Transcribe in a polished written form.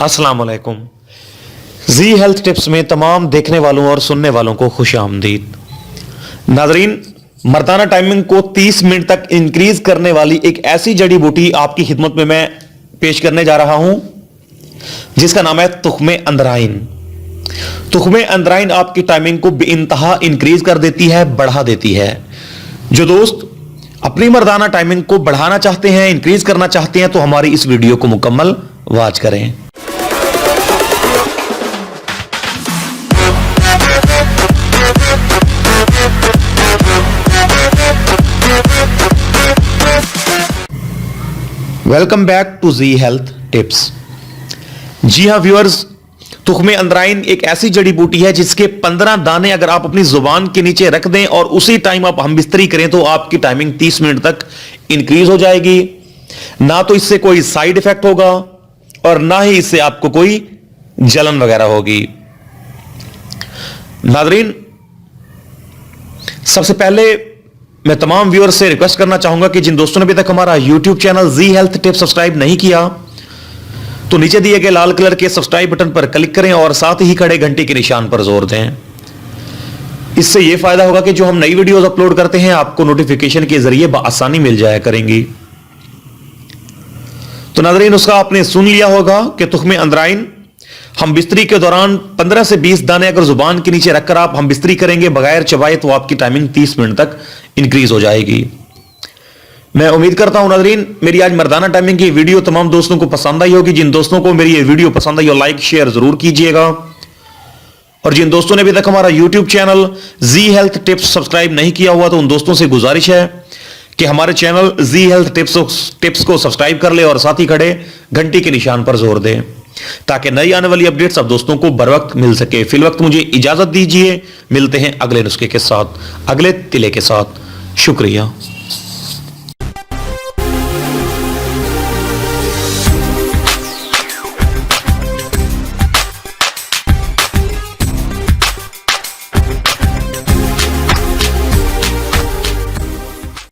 अस्सलाम वालेकुम। जी health tips में तमाम देखने वालों और सुनने वालों को खुश आमदीद। नाजरीन, मर्दाना टाइमिंग को 30 मिनट तक इंक्रीज करने वाली एक ऐसी जड़ी बूटी आपकी खिदमत में मैं पेश करने जा रहा हूं जिसका नाम है तुख्मे अंदराइन। तुख्मे अंदराइन आपकी टाइमिंग को बेइंतहा इंक्रीज कर देती है, बढ़ा देती है। जो दोस्त अपनी मर्दाना टाइमिंग को बढ़ाना चाहते हैं, इंक्रीज करना चाहते हैं, तो हमारी इस वीडियो को मुकम्मल वॉच करें। Welcome back to G health tips. जी हां व्यूअर्स, तुख्मे अंदराइन एक ऐसी जड़ी बूटी है जिसके 15 दाने अगर आप अपनी जुबान के नीचे रख दें और उसी टाइम आप हमबिस्तरी करें तो आपकी टाइमिंग 30 मिनट तक इंक्रीज हो जाएगी। ना तो इससे कोई साइड इफेक्ट होगा और ना ही इससे आपको कोई जलन वगैरह होगी। नाज़रीन, सबसे पहले मैं तमाम व्यूअर्स से रिक्वेस्ट करना चाहूंगा कि जिन दोस्तों ने अभी तक हमारा यूट्यूब चैनल जी हेल्थ टिप्स सब्सक्राइब नहीं किया तो नीचे दिए गए लाल कलर के सब्सक्राइब बटन पर क्लिक करें और साथ ही खड़े घंटी के निशान पर जोर दें। इससे यह फायदा होगा कि जो हम नई वीडियोस अपलोड करते हैं आपको नोटिफिकेशन के जरिए आसानी मिल जाया करेंगी। तो नाज़रीन, उसका आपने सुन लिया होगा कि तुख्मे अंदराइन हम बिस्तरी के दौरान 15 से 20 दाने अगर जुबान के नीचे रखकर आप हम बिस्तरी करेंगे बगैर चबाए तो आपकी टाइमिंग 30 मिनट तक इंक्रीज हो जाएगी। मैं उम्मीद करता हूं नाज़रीन मेरी आज मर्दाना टाइमिंग की वीडियो तमाम दोस्तों को पसंद आई होगी। जिन दोस्तों को मेरी ये वीडियो पसंद आई हो लाइक शेयर जरूर कीजिएगा और जिन दोस्तों ने अभी तक हमारा यूट्यूब चैनल जी हेल्थ टिप्स सब्सक्राइब नहीं किया हुआ तो उन दोस्तों से गुजारिश है कि हमारे चैनल जी हेल्थ टिप्स को सब्सक्राइब कर ले और साथ ही खड़े घंटी के निशान पर जोर दें ताकि नई आने वाली अपडेट्स आप दोस्तों को बर वक्त मिल सके। फिल वक्त मुझे इजाजत दीजिए, मिलते हैं अगले नुस्खे के साथ, अगले तिले के साथ। शुक्रिया।